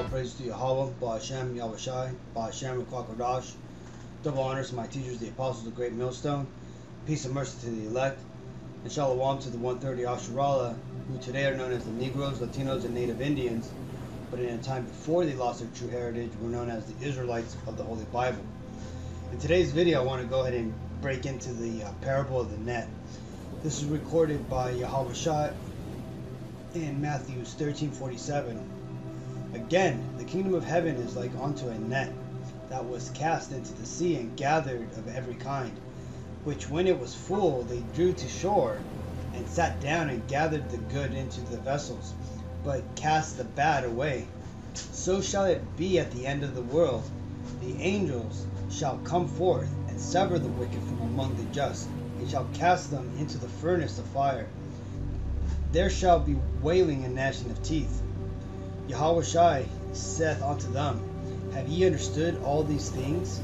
All praise to Yahweh, Ba'ashem, Yahushai, Ba'ashem, Kwakadash. Double honors to my teachers, the apostles of Great Millstone. Peace and mercy to the elect. And Shalom to the 130 Asherallah, who today are known as the Negroes, Latinos, and Native Indians, but in a time before they lost their true heritage were known as the Israelites of the Holy Bible. In today's video, I want to go ahead and break into the parable of the net. This is recorded by Yahweh in Matthew 13:47. Again, the kingdom of heaven is like unto a net that was cast into the sea and gathered of every kind, which when it was full they drew to shore and sat down and gathered the good into the vessels, but cast the bad away. So shall it be at the end of the world. The angels shall come forth and sever the wicked from among the just, and shall cast them into the furnace of fire. There shall be wailing and gnashing of teeth. Yahweh saith unto them, Have ye understood all these things?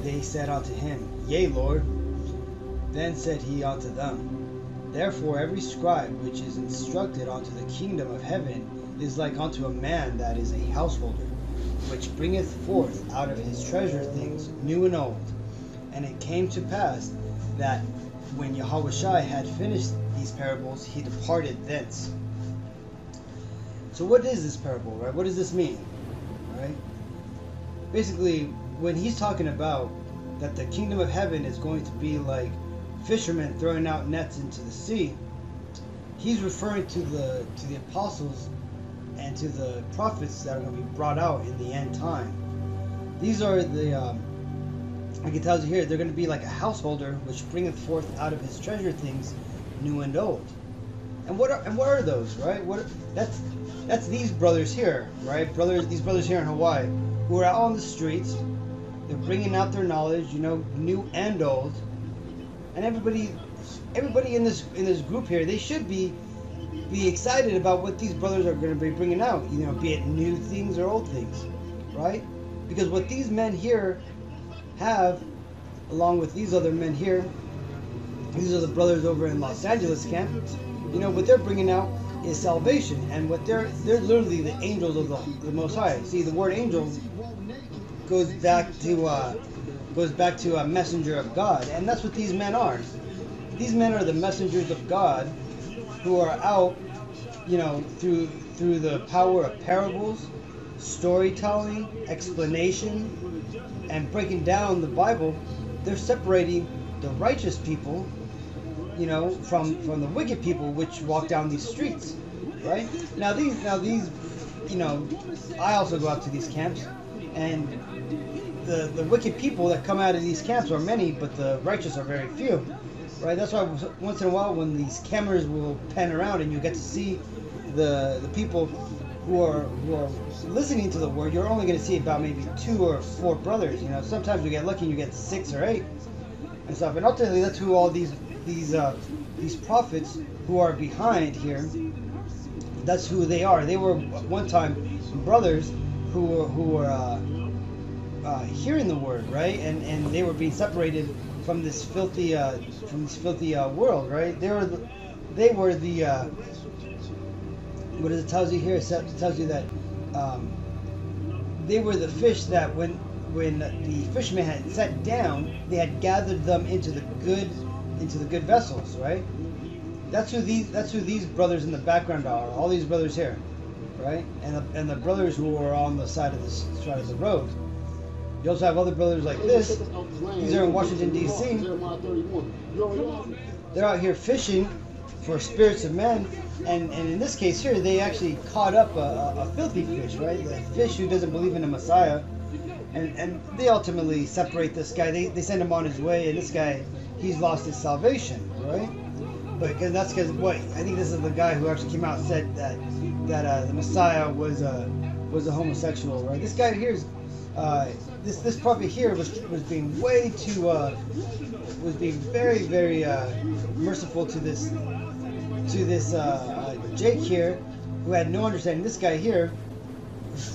They said unto him, Yea, Lord. Then said he unto them, Therefore every scribe which is instructed unto the kingdom of heaven is like unto a man that is a householder, which bringeth forth out of his treasure things new and old. And it came to pass that when Yahweh had finished these parables, he departed thence. So what is this parable, right? What does this mean, right? Basically, when he's talking about that the kingdom of heaven is going to be like fishermen throwing out nets into the sea, he's referring to the apostles and to the prophets that are going to be brought out in the end time. These are the like it tells you here, they're going to be like a householder which bringeth forth out of his treasure things new and old. And what are those, right? That's these brothers here, right? These brothers here in Hawaii who are out on the streets. They're bringing out their knowledge, new and old. And everybody in this group here, they should be excited about what these brothers are going to be bringing out, be it new things or old things, right? Because what these men here have, along with these other men here, these are the brothers over in Los Angeles camp, what they're bringing out is salvation, and what they're literally the angels of the Most High. See, the word angel goes back to a messenger of God, and that's what these men are. These men are the messengers of God who are out, through the power of parables, storytelling, explanation, and breaking down the Bible. They're separating the righteous people, from the wicked people which walk down these streets, right? Now these, I also go out to these camps, and the wicked people that come out of these camps are many, but the righteous are very few, right? That's why once in a while when these cameras will pan around and you get to see the people who are listening to the word, you're only going to see about maybe 2 or 4 brothers. Sometimes you get lucky and you get 6 or 8 and stuff. And ultimately, that's who all these prophets who are behind here, that's who they are. They were at one time brothers who were hearing the word, right? And they were being separated from this filthy world, right? They were the what does it tells you here? It tells you that they were the fish that when the fishermen had sat down, they had gathered them into the good vessels, right? That's who these brothers in the background are. All these brothers here, right? And the brothers who are on the side of the road. You also have other brothers like this. These are in Washington D.C. They're out here fishing for spirits of men, and in this case here, they actually caught up a filthy fish, right? The fish who doesn't believe in a Messiah, and they ultimately separate this guy. They send him on his way, and this guy, he's lost his salvation, right? But that's because what? I think this is the guy who actually came out and said that the Messiah was a homosexual, right? This guy here is this prophet here was being very, very merciful to this Jake here, who had no understanding. This guy here,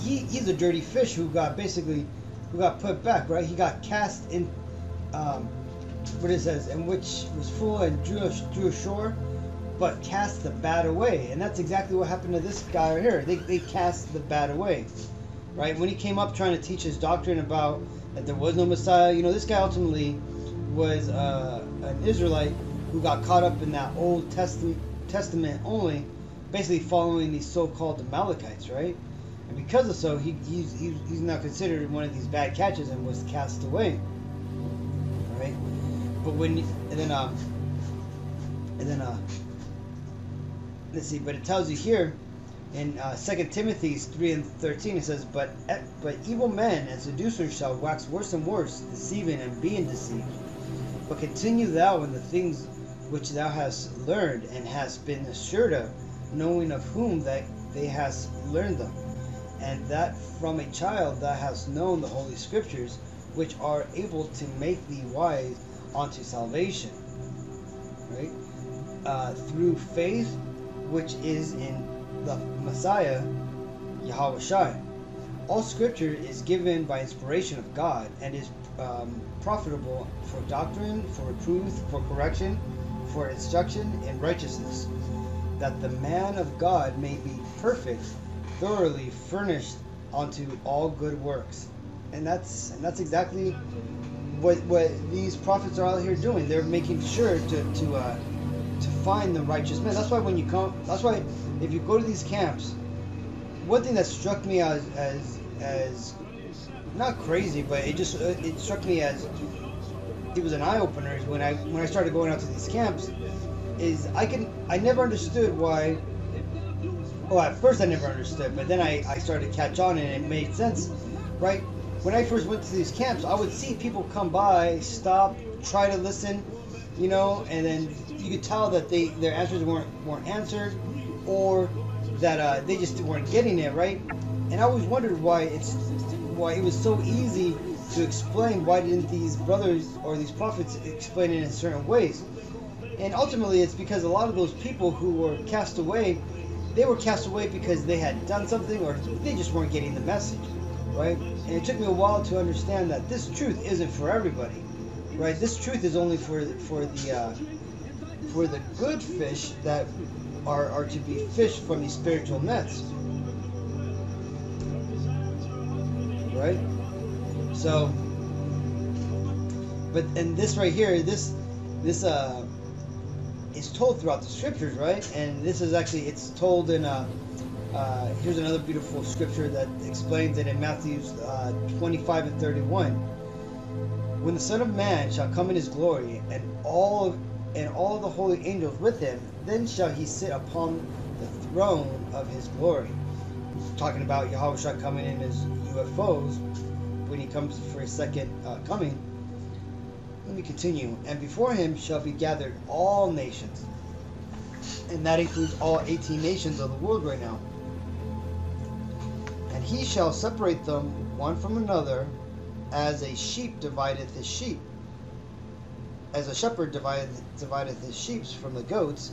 he's a dirty fish who got put back, right? He got cast in what it says, and which was full and drew ashore, but cast the bad away. And that's exactly what happened to this guy right here. They cast the bad away, right? When he came up trying to teach his doctrine about that there was no Messiah, this guy ultimately was an Israelite who got caught up in that Old Testament only, basically following these so-called Amalekites, right? And because of so, he's now considered one of these bad catches and was cast away, right? But let's see. But it tells you here in 2 Timothy 3:13, it says, but evil men and seducers shall wax worse and worse, deceiving and being deceived. But continue thou in the things which thou hast learned and hast been assured of, knowing of whom that they hast learned them, and that from a child thou hast known the holy scriptures, which are able to make thee wise unto salvation, right? Through faith which is in the Messiah, Yahweh Shai. All scripture is given by inspiration of God and is profitable for doctrine, for reproof, for correction, for instruction in righteousness, that the man of God may be perfect, thoroughly furnished unto all good works. And that's exactly what these prophets are out here doing. They're making sure to find the righteous man. That's why when you come, that's why if you go to these camps, one thing that struck me as not crazy, but it struck me as it was an eye opener when I started going out to these camps, is I never understood why. Well, at first I never understood, but then I started to catch on and it made sense, right? When I first went to these camps, I would see people come by, stop, try to listen, and then you could tell that their answers weren't answered, or that they just weren't getting it, right? And I always wondered why it was so easy to explain. Why didn't these brothers or these prophets explain it in certain ways? And ultimately, it's because a lot of those people who were cast away, they were cast away because they had done something or they just weren't getting the message, right? And it took me a while to understand that this truth isn't for everybody, right? This truth is only for the good fish that are to be fished from these spiritual nets, right? So, and this right here, this is told throughout the scriptures, right? And this is actually, it's told in here's another beautiful scripture that explains it in Matthew 25:31. When the Son of Man shall come in his glory, and all the holy angels with him, then shall he sit upon the throne of his glory. Talking about Yahweh Shai coming in his UFOs when he comes for his second coming. Let me continue. And before him shall be gathered all nations. And that includes all 18 nations of the world right now. And he shall separate them one from another, as a sheep divideth his sheep. As a shepherd divideth his sheep from the goats.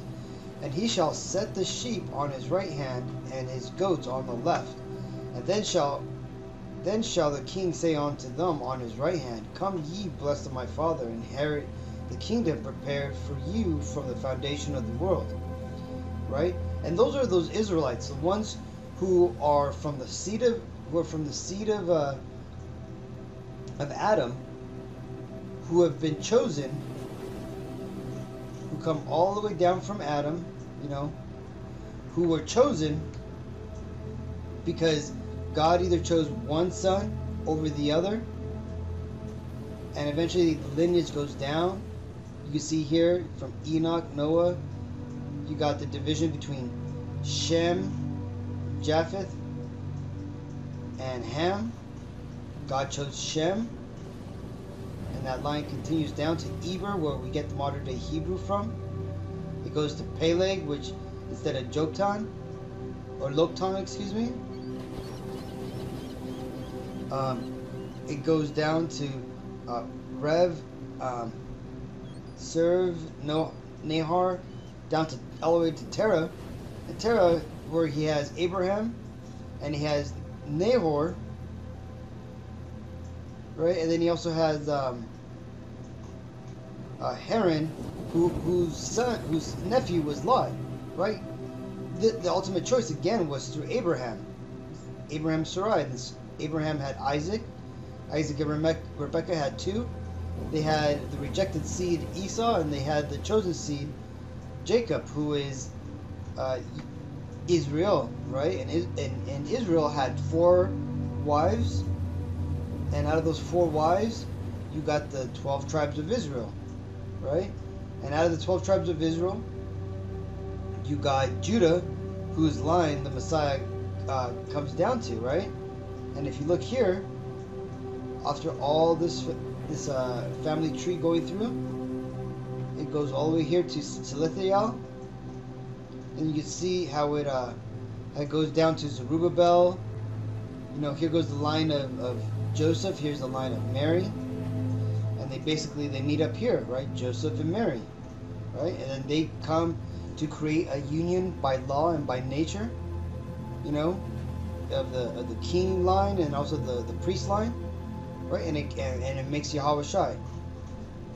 And he shall set the sheep on his right hand, and his goats on the left. And then shall the king say unto them on his right hand, Come ye, blessed of my Father, inherit the kingdom prepared for you from the foundation of the world. Right? And those are those Israelites, the ones who are from the seed of Adam, who have been chosen, who come all the way down from Adam, who were chosen because God either chose one son over the other, and eventually the lineage goes down. You can see here from Enoch, Noah, you got the division between Shem, Japheth, and Ham. God chose Shem, and that line continues down to Eber, where we get the modern day Hebrew from. It goes to Peleg, which instead of Joktan, or Loktan, excuse me. It goes down to Rev, Serve, Nahar, down to all the way to Terah. And Terah, where he has Abraham, and he has Nahor, right? And then he also has Haran, whose nephew was Lot, right? The ultimate choice again was through Abraham. Abraham Sarai. Abraham had Isaac. Isaac and Rebecca had two. They had the rejected seed Esau, and they had the chosen seed Jacob, who is Israel, right? And Israel had 4 wives, and out of those 4 wives, you got the 12 tribes of Israel, right? And out of the 12 tribes of Israel, you got Judah, whose line the Messiah comes down to, right? And if you look here, after all this family tree going through, it goes all the way here to Selethiel, and you can see how it goes down to Zerubbabel. You know, here goes the line of Joseph. Here's the line of Mary, and they meet up here, right? Joseph and Mary, right? And then they come to create a union by law and by nature, you know, of the king line and also the priest line, right? And it makes Yahweh Shai.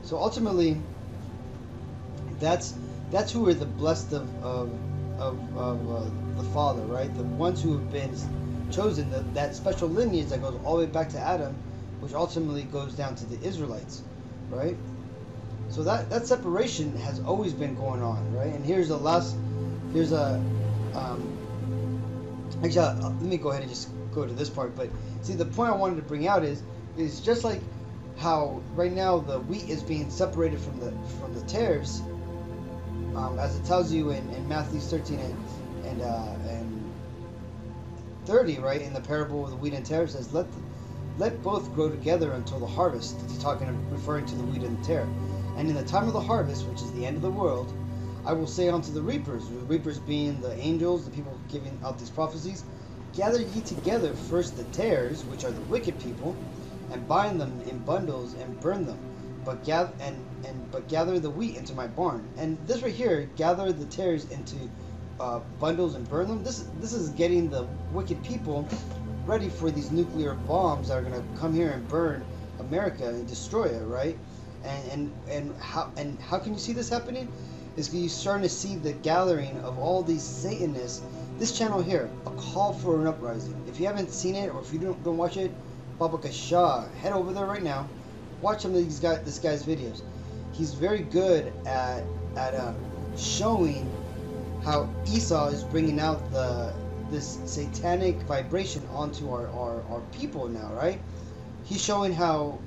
So ultimately, that's who are the blessed of the Father, right? The ones who have been chosen, that special lineage that goes all the way back to Adam, which ultimately goes down to the Israelites, right? So that separation has always been going on, right? And actually, let me go ahead and just go to this part. But see, the point I wanted to bring out is just like how right now the wheat is being separated from the tares, as it tells you in Matthew 13 and 30, right? In the parable of the wheat and tares, says, let both grow together until the harvest. It's referring to the wheat and the tare. And in the time of the harvest, which is the end of the world, I will say unto the reapers being the angels, the people giving out these prophecies, gather ye together first the tares, which are the wicked people, and bind them in bundles and burn them, but gather the wheat into my barn. And this right here, gather the tares into bundles and burn them. This is getting the wicked people ready for these nuclear bombs that are going to come here and burn America and destroy it, right? And how can you see this happening? Is you're starting to see the gathering of all these Satanists. This channel here, A Call for an Uprising. If you haven't seen it, or if you don't watch it, Baba Kasha, head over there right now. Watch some of this guy's videos. He's very good at showing how Esau is bringing out this satanic vibration onto our people now, right? He's showing how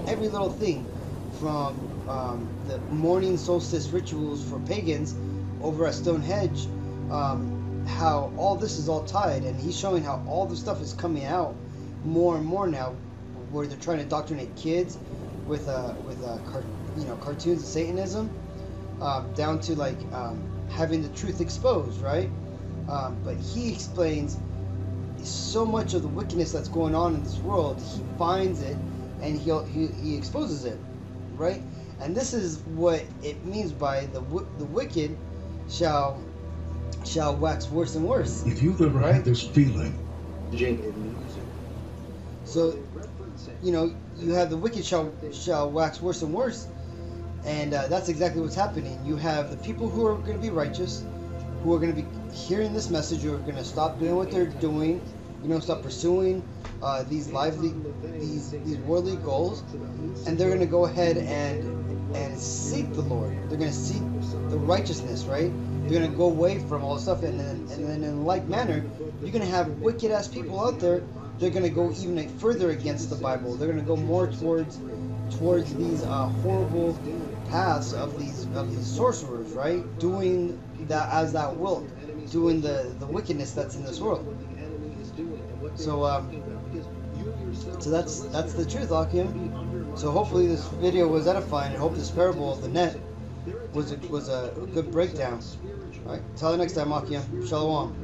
every little thing, from the morning solstice rituals for pagans over at Stonehenge, how all this is all tied, and he's showing how all the stuff is coming out more and more now, where they're trying to indoctrinate kids with cartoons of Satanism, down to like having the truth exposed, right? But he explains so much of the wickedness that's going on in this world. He finds it and he exposes it, right? And this is what it means by the wicked shall wax worse and worse. If you've ever had this feeling, so you know, you have the wicked shall wax worse and worse, and that's exactly what's happening. You have the people who are going to be righteous, who are going to be hearing this message, who are going to stop doing what they're doing, you know, stop pursuing these worldly goals, and they're going to go ahead and seek the Lord. They're going to seek the righteousness, right? They're going to go away from all this stuff, and then in like manner, you're going to have wicked ass people out there. They're going to go even further against the Bible. They're going to go more towards these horrible paths of these sorcerers, right? Doing that as that will, doing the wickedness that's in this world. So that's the truth, Akim. So hopefully this video was edifying. I hope this parable of the net was a good breakdown. All right, till the next time, Akim. Shalom.